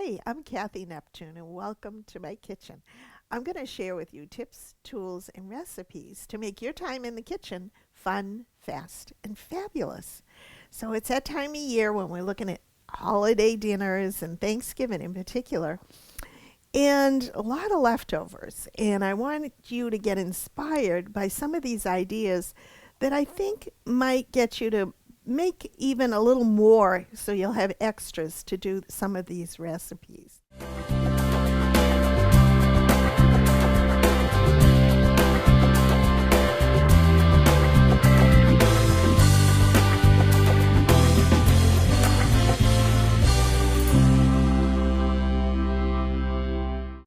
Hi, I'm Cathy Neptune, and welcome to my kitchen. I'm going to share with you tips, tools, and recipes to make your time in the kitchen fun, fast, and fabulous. So it's that time of year when we're looking at holiday dinners and Thanksgiving in particular, and a lot of leftovers. And I want you to get inspired by some of these ideas that I think might get you to make even a little more so you'll have extras to do some of these recipes.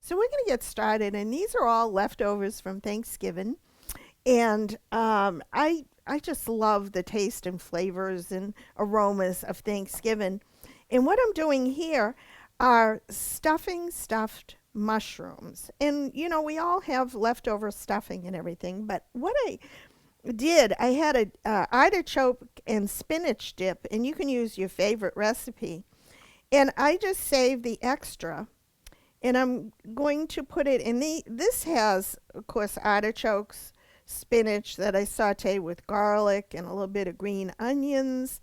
So we're going to get started, and these are all leftovers from Thanksgiving. And I just love the taste and flavors and aromas of Thanksgiving. And what I'm doing here are stuffed mushrooms. And you know, we all have leftover stuffing and everything, but what I did, I had a artichoke and spinach dip, and you can use your favorite recipe. And I just saved the extra, and I'm going to put it in this has, of course, artichokes, spinach that I saute with garlic and a little bit of green onions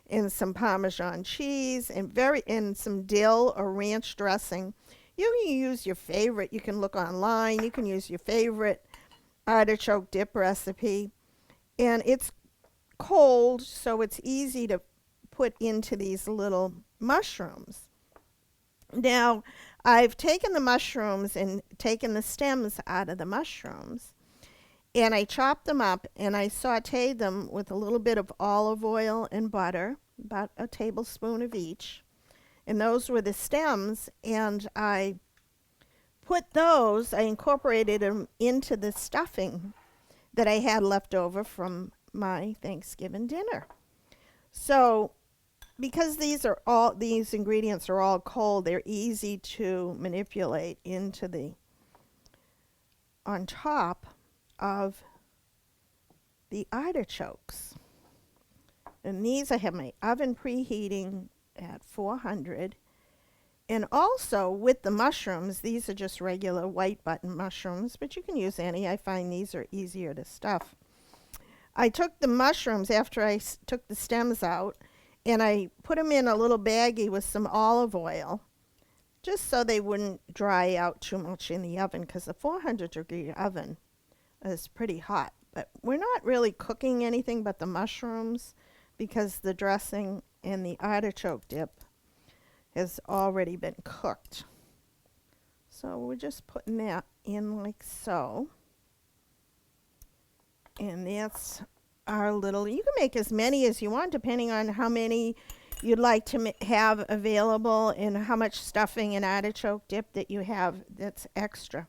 and some Parmesan cheese and some dill or ranch dressing. You can use your favorite. You can look online. You can use your favorite artichoke dip recipe. And it's cold, so it's easy to put into these little mushrooms. Now, I've taken the mushrooms and taken the stems out of the mushrooms, and I chopped them up and I sauteed them with a little bit of olive oil and butter, about a tablespoon of each. And those were the stems, and I incorporated them into the stuffing that I had left over from my Thanksgiving dinner. So because these ingredients are all cold, they're easy to manipulate on top of the artichokes. And these, I have my oven preheating at 400. And also with the mushrooms, these are just regular white button mushrooms, but you can use any. I find these are easier to stuff. I took the mushrooms after I took the stems out, and I put them in a little baggie with some olive oil, just so they wouldn't dry out too much in the oven, because the 400-degree oven is pretty hot. But we're not really cooking anything but the mushrooms, because the dressing and the artichoke dip has already been cooked. So we're just putting that in like so. And that's our little, you can make as many as you want depending on how many you'd like to have available and how much stuffing and artichoke dip that you have that's extra.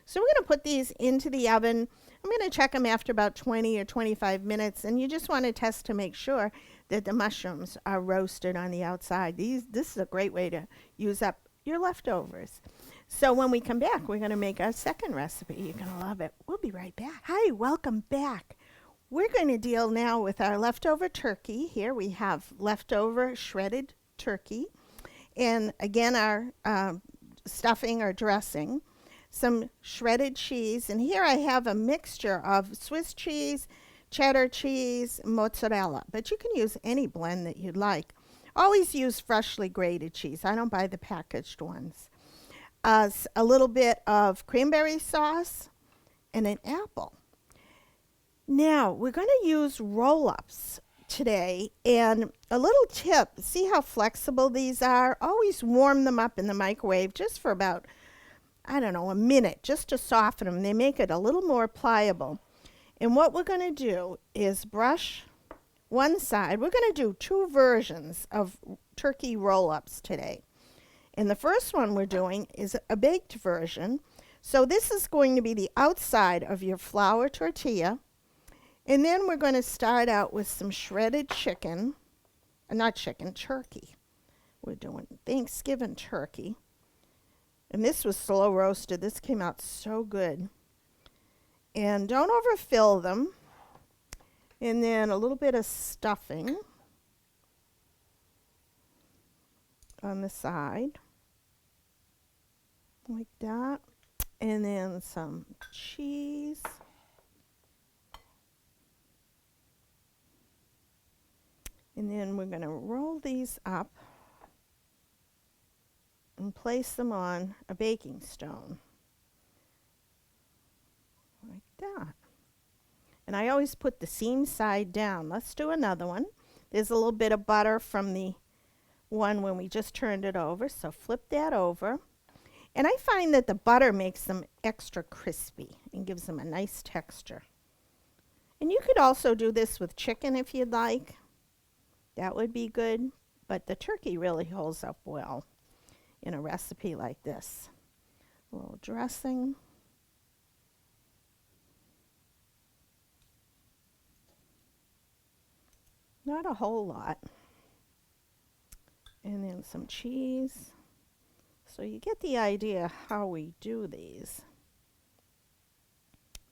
So we're going to put these into the oven. I'm going to check them after about 20 or 25 minutes, and you just want to test to make sure that the mushrooms are roasted on the outside. This is a great way to use up your leftovers. So when we come back, we're going to make our second recipe. You're going to love it. We'll be right back. Hi, welcome back. We're going to deal now with our leftover turkey. Here we have leftover shredded turkey, and again our stuffing or dressing, some shredded cheese, and here I have a mixture of Swiss cheese, cheddar cheese, mozzarella, but you can use any blend that you'd like. Always use freshly grated cheese. I don't buy the packaged ones. A little bit of cranberry sauce and an apple. Now, we're going to use roll-ups today, and a little tip, see how flexible these are? Always warm them up in the microwave just for about, I don't know, a minute, just to soften them. They make it a little more pliable. And what we're going to do is brush one side. We're going to do two versions of turkey roll-ups today. And the first one we're doing is a baked version. So this is going to be the outside of your flour tortilla. And then we're going to start out with some shredded turkey. We're doing Thanksgiving turkey. And this was slow roasted. This came out so good. And don't overfill them. And then a little bit of stuffing on the side. like that. And then some cheese. And then we're going to roll these up and place them on a baking stone. Like that. And I always put the seam side down. Let's do another one. There's a little bit of butter from the one when we just turned it over, so flip that over. And I find that the butter makes them extra crispy and gives them a nice texture. And you could also do this with chicken if you'd like. That would be good, but the turkey really holds up well in a recipe like this. A little dressing. Not a whole lot. And then some cheese. So you get the idea how we do these.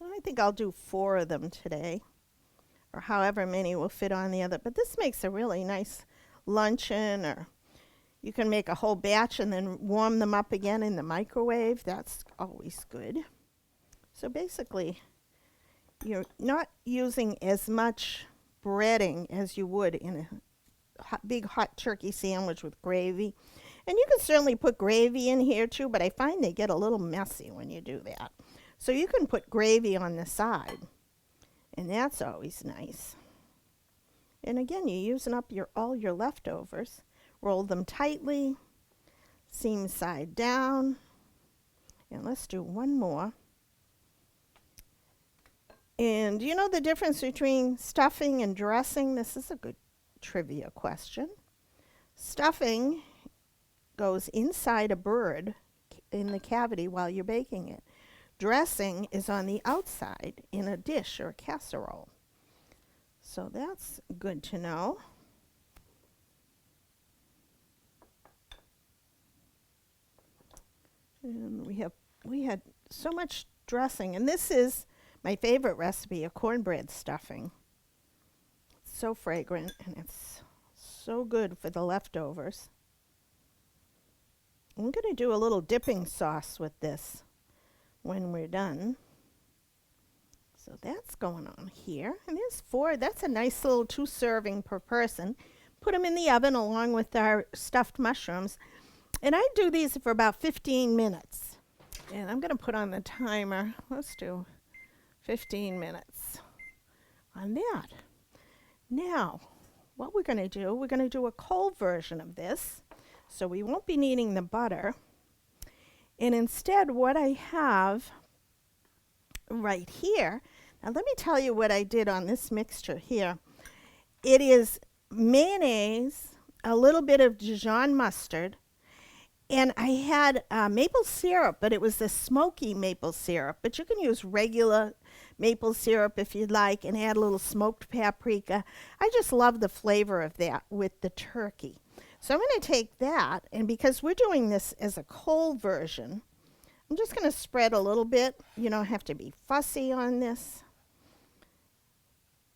I think I'll do 4 of them today, or however many will fit on the other. But this makes a really nice luncheon, or you can make a whole batch and then warm them up again in the microwave. That's always good. So basically, you're not using as much breading as you would in a big hot turkey sandwich with gravy. And you can certainly put gravy in here too, but I find they get a little messy when you do that. So you can put gravy on the side, and that's always nice. And again, you're using up all your leftovers. Roll them tightly, seam side down. And let's do one more. And do you know the difference between stuffing and dressing? This is a good trivia question. Stuffing goes inside a bird in the cavity while you're baking it. Dressing is on the outside in a dish or a casserole. So that's good to know. And we had so much dressing, and this is my favorite recipe, a cornbread stuffing. It's so fragrant, and it's so good for the leftovers. I'm going to do a little dipping sauce with this when we're done. So that's going on here. And there's 4. That's a nice little 2 serving per person. Put them in the oven along with our stuffed mushrooms. And I do these for about 15 minutes. And I'm going to put on the timer. Let's do 15 minutes on that. Now, what we're going to do a cold version of this. So we won't be needing the butter. And instead, what I have right here, now let me tell you what I did on this mixture here. It is mayonnaise, a little bit of Dijon mustard, and I had maple syrup, but it was the smoky maple syrup. But you can use regular maple syrup if you'd like, and add a little smoked paprika. I just love the flavor of that with the turkey. So I'm going to take that, and because we're doing this as a cold version, I'm just going to spread a little bit. You don't have to be fussy on this.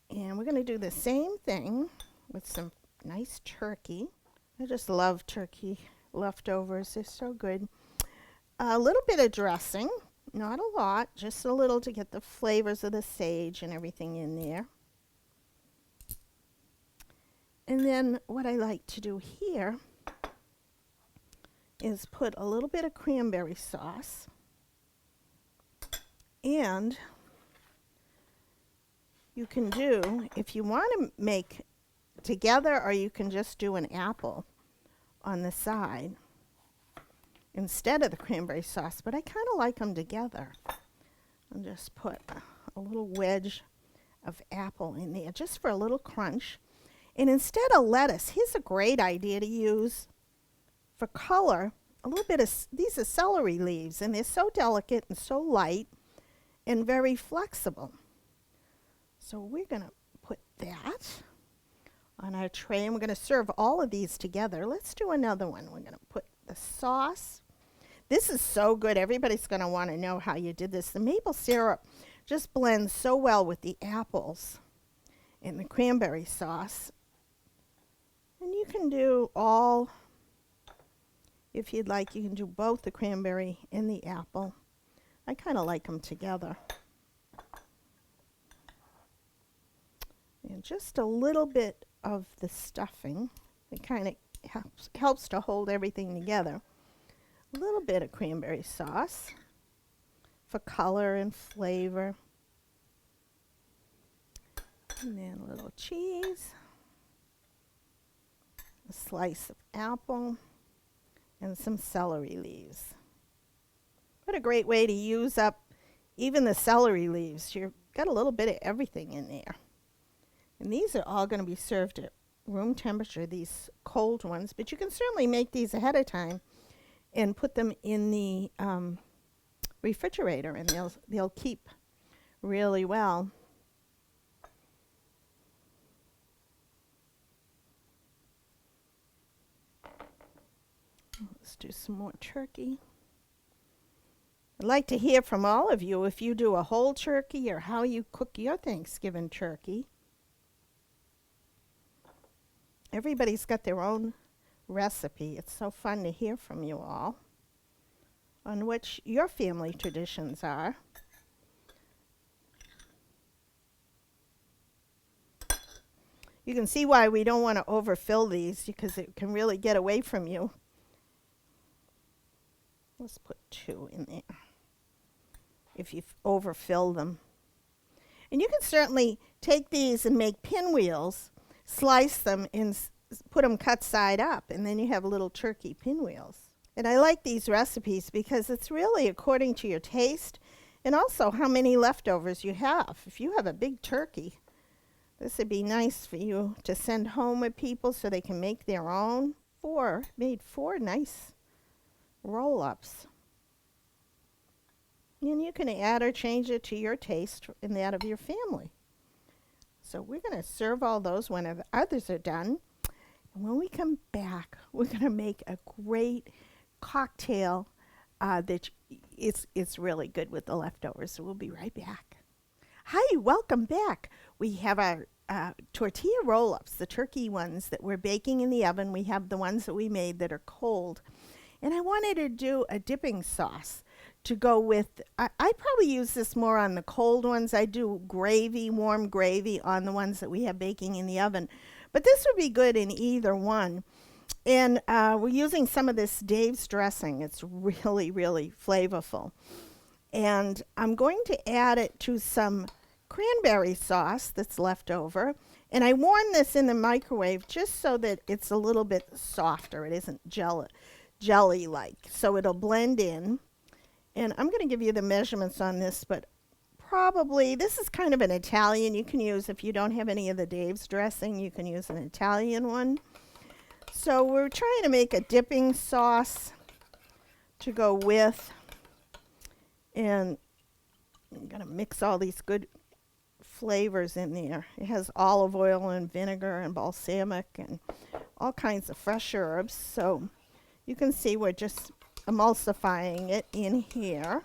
And we're going to do the same thing with some nice turkey. I just love turkey leftovers. They're so good. A little bit of dressing, not a lot, just a little to get the flavors of the sage and everything in there. And then what I like to do here is put a little bit of cranberry sauce, and you can do, if you want to make together, or you can just do an apple on the side instead of the cranberry sauce, but I kind of like them together. I'll just put a little wedge of apple in there just for a little crunch. And instead of lettuce, here's a great idea to use for color. A little bit of, these are celery leaves, and they're so delicate and so light and very flexible. So we're going to put that on our tray, and we're going to serve all of these together. Let's do another one. We're going to put the sauce. This is so good. Everybody's going to want to know how you did this. The maple syrup just blends so well with the apples and the cranberry sauce. And you can do all If you'd like, you can do both the cranberry and the apple. I kind of like them together. And just a little bit of the stuffing. It kind of helps to hold everything together. A little bit of cranberry sauce for color and flavor. And then a little cheese. A slice of apple. And some celery leaves. What a great way to use up even the celery leaves. You've got a little bit of everything in there. And these are all going to be served at room temperature, these cold ones. But you can certainly make these ahead of time and put them in the refrigerator, and they'll keep really well. Let's do some more turkey. I'd like to hear from all of you if you do a whole turkey or how you cook your Thanksgiving turkey. Everybody's got their own recipe. It's so fun to hear from you all on what your family traditions are. You can see why we don't want to overfill these, because it can really get away from you. Let's put 2 in there if you overfill them. And you can certainly take these and make pinwheels, slice them and put them cut side up, and then you have little turkey pinwheels. And I like these recipes because it's really according to your taste and also how many leftovers you have. If you have a big turkey, this would be nice for you to send home with people so they can make their own. Made 4 nice roll-ups. And you can add or change it to your taste and that of your family. So we're going to serve all those when the others are done. And when we come back, we're going to make a great cocktail that it's really good with the leftovers. So we'll be right back. Hi, welcome back. We have our tortilla roll-ups, the turkey ones that we're baking in the oven. We have the ones that we made that are cold. And I wanted to do a dipping sauce to go with. I probably use this more on the cold ones. I do gravy, warm gravy on the ones that we have baking in the oven. But this would be good in either one. And we're using some of this Dave's dressing. It's really, really flavorful. And I'm going to add it to some cranberry sauce that's left over. And I warm this in the microwave just so that it's a little bit softer. It isn't jelly-like. So it'll blend in. And I'm going to give you the measurements on this, but probably, this is kind of an Italian. You can use, if you don't have any of the Dave's dressing, you can use an Italian one. So we're trying to make a dipping sauce to go with. And I'm going to mix all these good flavors in there. It has olive oil and vinegar and balsamic and all kinds of fresh herbs. So you can see we're just emulsifying it in here.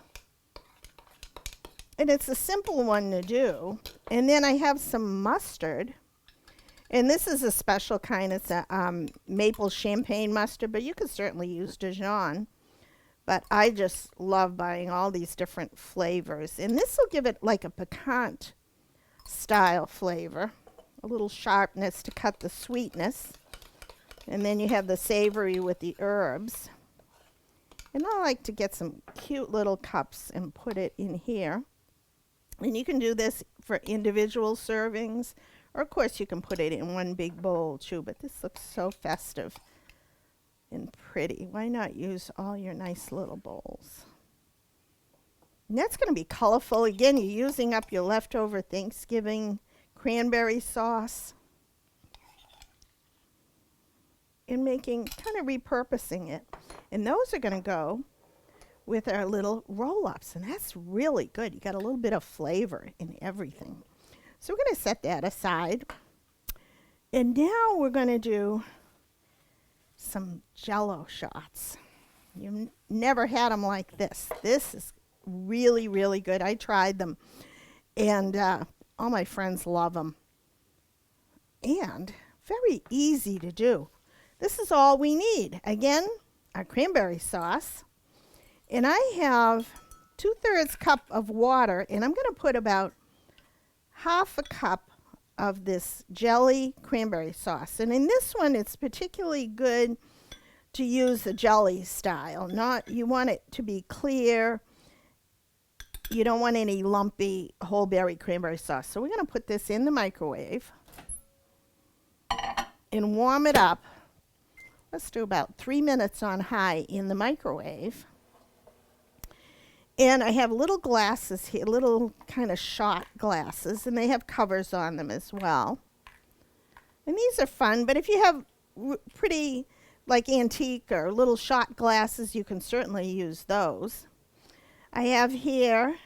And it's a simple one to do. And then I have some mustard. And this is a special kind. It's a maple champagne mustard, but you could certainly use Dijon. But I just love buying all these different flavors. And this will give it like a piquant style flavor. A little sharpness to cut the sweetness. And then you have the savory with the herbs. And I like to get some cute little cups and put it in here. And you can do this for individual servings. Or, of course, you can put it in one big bowl, too. But this looks so festive and pretty. Why not use all your nice little bowls? And that's going to be colorful. Again, you're using up your leftover Thanksgiving cranberry sauce. And making, kind of repurposing it. And those are going to go with our little roll-ups. And that's really good. You got a little bit of flavor in everything. So we're going to set that aside. And now we're going to do some Jello shots. You've never had them like this. This is really, really good. I tried them. And all my friends love them. And very easy to do. This is all we need. Again, cranberry sauce. And I have 2/3 cup of water, and I'm going to put about half a cup of this jelly cranberry sauce. And in this one, it's particularly good to use the jelly style. You want it to be clear. You don't want any lumpy whole berry cranberry sauce. So we're going to put this in the microwave and warm it up. Let's do about 3 minutes on high in the microwave. And I have little glasses here, little kind of shot glasses, and they have covers on them as well. And these are fun, but if you have pretty like antique or little shot glasses, you can certainly use those. I have here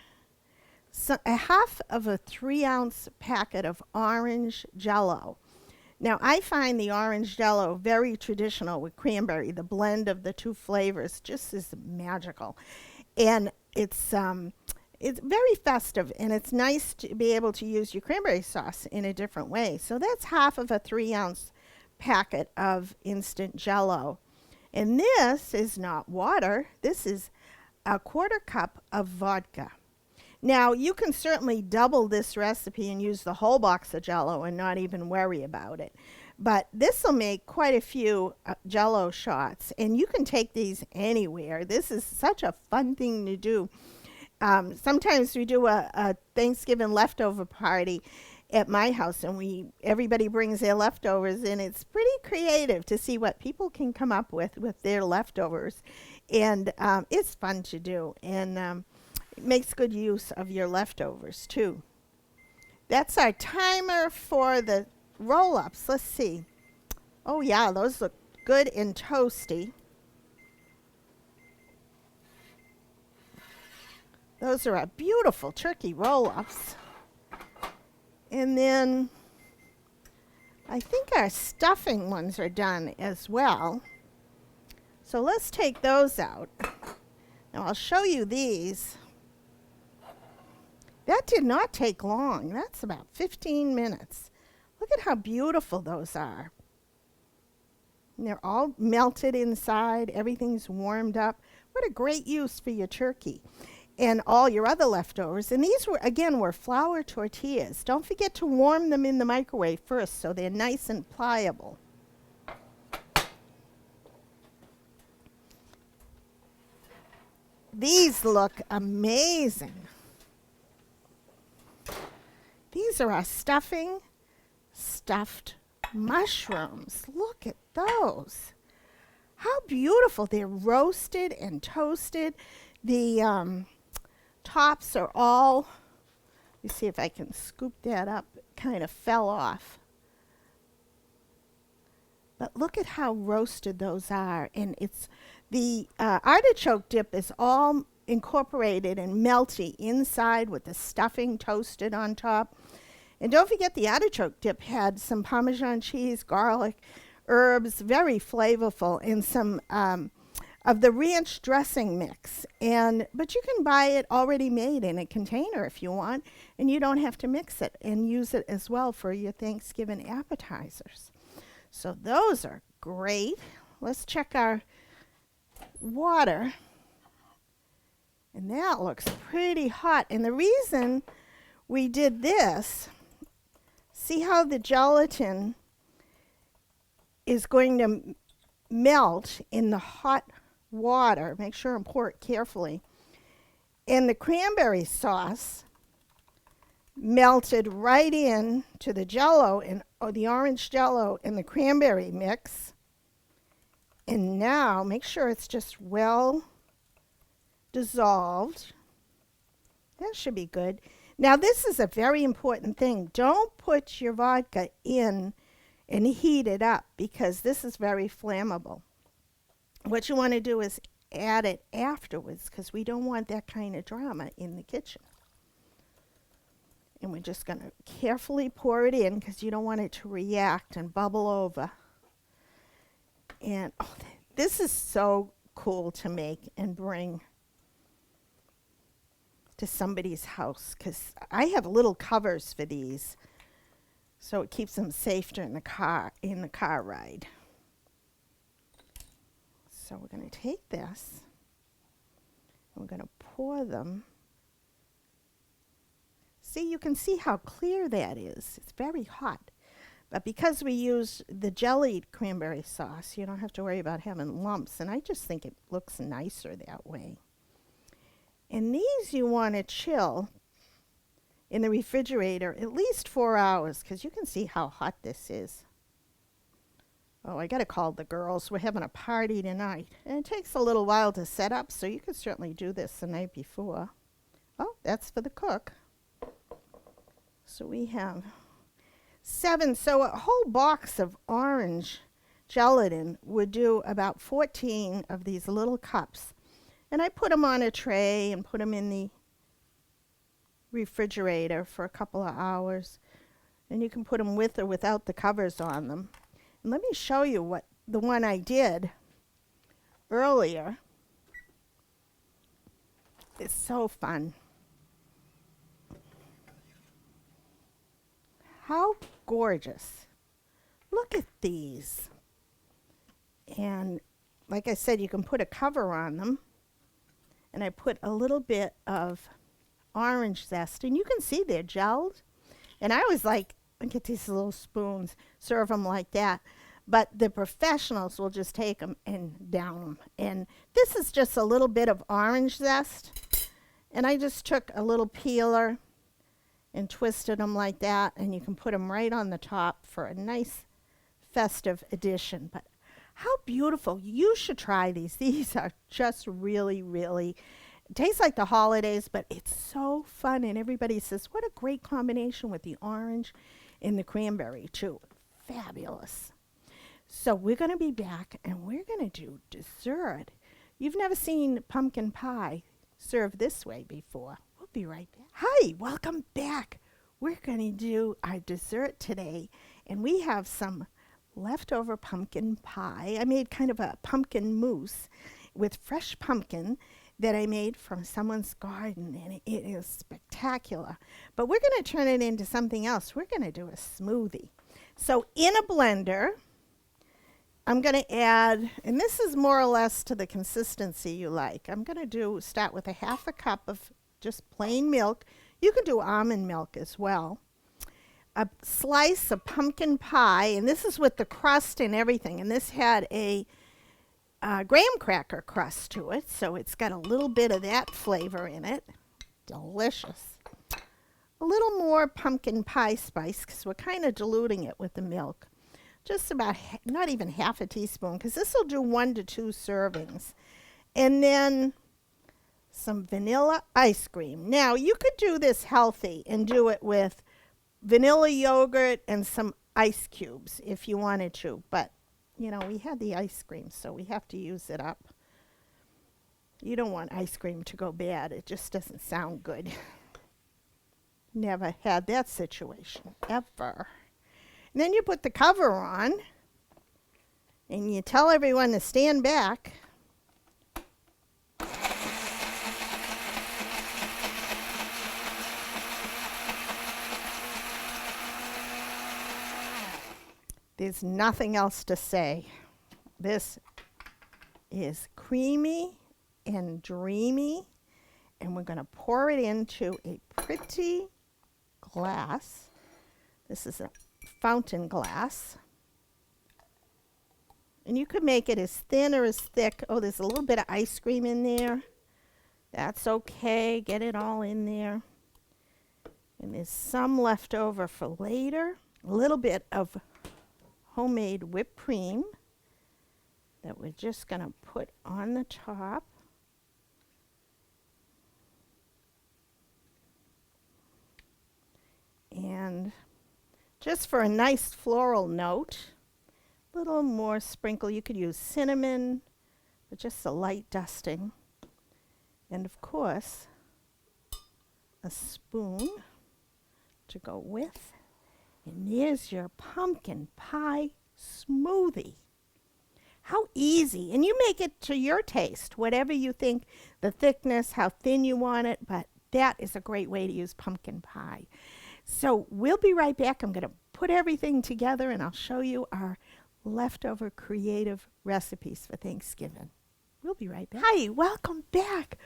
a half of a 3-ounce packet of orange Jello. Now, I find the orange Jello very traditional with cranberry. The blend of the two flavors just is magical. And it's very festive, and it's nice to be able to use your cranberry sauce in a different way. So that's half of a 3-ounce packet of instant Jello. And this is not water. This is a 1/4 cup of vodka. Now, you can certainly double this recipe and use the whole box of Jello and not even worry about it. But this will make quite a few Jello shots, and you can take these anywhere. This is such a fun thing to do. Sometimes we do a Thanksgiving leftover party at my house, and everybody brings their leftovers, and it's pretty creative to see what people can come up with their leftovers. And it's fun to do, and it makes good use of your leftovers too. That's our timer for the roll-ups. Let's see. Oh yeah, those look good and toasty. Those are our beautiful turkey roll-ups. And then I think our stuffing ones are done as well. So let's take those out. Now I'll show you these. That did not take long. That's about 15 minutes. Look at how beautiful those are. And they're all melted inside. Everything's warmed up. What a great use for your turkey and all your other leftovers. And these were flour tortillas. Don't forget to warm them in the microwave first so they're nice and pliable. These look amazing. These are our stuffed mushrooms. Look at those. How beautiful. They're roasted and toasted. The tops are all, let me see if I can scoop that up. It kind of fell off. But look at how roasted those are. And it's the artichoke dip is all incorporated and melty inside with the stuffing toasted on top. And don't forget the artichoke dip had some Parmesan cheese, garlic, herbs, very flavorful, and some of the ranch dressing mix. But you can buy it already made in a container if you want, and you don't have to mix it and use it as well for your Thanksgiving appetizers. So those are great. Let's check our water. And that looks pretty hot. And the reason we did this, see how the gelatin is going to melt in the hot water. Make sure and pour it carefully. And the cranberry sauce melted right in to the Jello or the orange Jello and the cranberry mix. And now make sure it's just well dissolved. That should be good. Now this is a very important thing. Don't put your vodka in and heat it up because this is very flammable. What you want to do is add it afterwards because we don't want that kind of drama in the kitchen. And we're just going to carefully pour it in because you don't want it to react and bubble over. And this is so cool to make and bring to somebody's house because I have little covers for these so it keeps them safe during the car ride. So we're going to take this, and we're going to pour them. See, you can see how clear that is. It's very hot. But because we use the jellied cranberry sauce, you don't have to worry about having lumps. And I just think it looks nicer that way. And these you want to chill in the refrigerator at least 4 hours, because you can see how hot this is. Oh, I got to call the girls. We're having a party tonight. And it takes a little while to set up, so you could certainly do this the night before. Oh, that's for the cook. So we have 7. So a whole box of orange gelatin would do about 14 of these little cups. And I put them on a tray and put them in the refrigerator for a couple of hours. And you can put them with or without the covers on them. And let me show you what the one I did earlier. It's so fun. How gorgeous. Look at these. And like I said, you can put a cover on them. And I put a little bit of orange zest. And you can see they're gelled. And I was like, look at these little spoons. Serve them like that. But the professionals will just take them and down them. And this is just a little bit of orange zest. And I just took a little peeler and twisted them like that. And you can put them right on the top for a nice festive addition. But how beautiful. You should try these. These are just really, really, it tastes like the holidays, but it's so fun. And everybody says, what a great combination with the orange and the cranberry, too. Fabulous. So we're going to be back, and we're going to do dessert. You've never seen pumpkin pie served this way before. We'll be right back. Hi, welcome back. We're going to do our dessert today, and we have some leftover pumpkin pie. I made kind of a pumpkin mousse with fresh pumpkin that I made from someone's garden, and it is spectacular. But we're going to turn it into something else. We're going to do a smoothie. So in a blender, I'm going to add, and this is more or less to the consistency you like. I'm going to start with a 1/2 cup of just plain milk. You can do almond milk as well. A slice of pumpkin pie, and this is with the crust and everything. And this had a graham cracker crust to it, so it's got a little bit of that flavor in it. Delicious. A little more pumpkin pie spice, because we're kind of diluting it with the milk. Just about, not even 1/2 teaspoon, because this will do 1 to 2 servings. And then some vanilla ice cream. Now, you could do this healthy and do it with vanilla yogurt and some ice cubes if you wanted to. But, you know, we had the ice cream, so we have to use it up. You don't want ice cream to go bad. It just doesn't sound good. Never had that situation, ever. And then you put the cover on, and you tell everyone to stand back. There's nothing else to say. This is creamy and dreamy, and we're going to pour it into a pretty glass. This is a fountain glass. And you could make it as thin or as thick. Oh, there's a little bit of ice cream in there. That's okay. Get it all in there. And there's some left over for later. A little bit of homemade whipped cream that we're just going to put on the top. And just for a nice floral note, a little more sprinkle. You could use cinnamon, but just a light dusting. And of course, a spoon to go with. And there's your pumpkin pie smoothie. How easy. And you make it to your taste, whatever you think, the thickness, how thin you want it. But that is a great way to use pumpkin pie. So we'll be right back. I'm going to put everything together, and I'll show you our leftover creative recipes for Thanksgiving. We'll be right back. Hi, welcome back.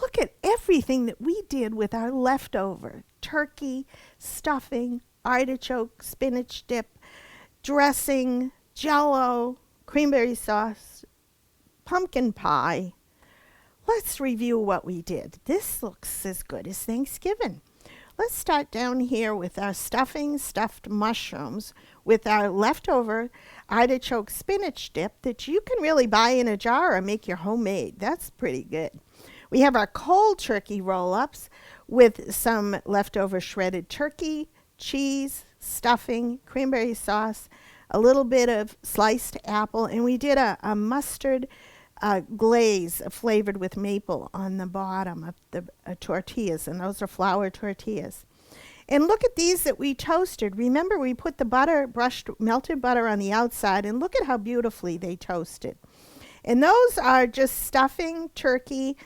Look at everything that we did with our leftover turkey, stuffing, artichoke, spinach dip, dressing, Jello, cranberry sauce, pumpkin pie. Let's review what we did. This looks as good as Thanksgiving. Let's start down here with our stuffing, stuffed mushrooms, with our leftover artichoke spinach dip that you can really buy in a jar or make your homemade. That's pretty good. We have our cold turkey roll-ups with some leftover shredded turkey, cheese, stuffing, cranberry sauce, a little bit of sliced apple, and we did a mustard glaze flavored with maple on the bottom of the tortillas, and those are flour tortillas. And look at these that we toasted. Remember, we put the butter, brushed melted butter on the outside, and look at how beautifully they toasted. And those are just stuffing, turkey,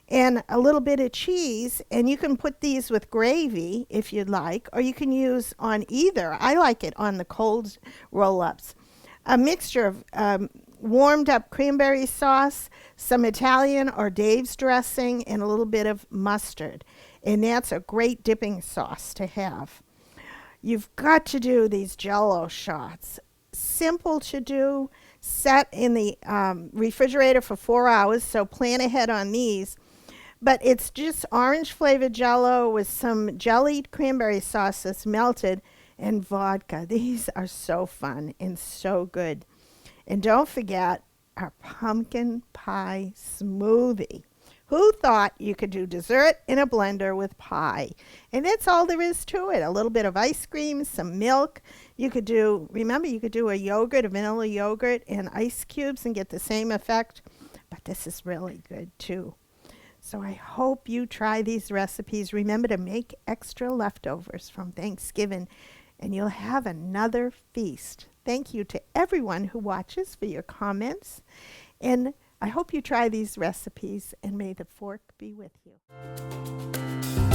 and a little bit of cheese, and you can put these with gravy if you'd like, or you can use on either. I like it on the cold roll-ups. A mixture of warmed up cranberry sauce, some Italian or Dave's dressing, and a little bit of mustard. And that's a great dipping sauce to have. You've got to do these Jello shots. Simple to do. Set in the refrigerator for 4 hours, so plan ahead on these. But it's just orange flavored Jello with some jellied cranberry sauce that's melted and vodka. These are so fun and so good. And don't forget our pumpkin pie smoothie. Who thought you could do dessert in a blender with pie? And that's all there is to it. A little bit of ice cream, some milk. You could do, remember, you could do a yogurt, a vanilla yogurt, and ice cubes and get the same effect. But this is really good too. So I hope you try these recipes. Remember to make extra leftovers from Thanksgiving, and you'll have another feast. Thank you to everyone who watches for your comments. And I hope you try these recipes, and may the fork be with you.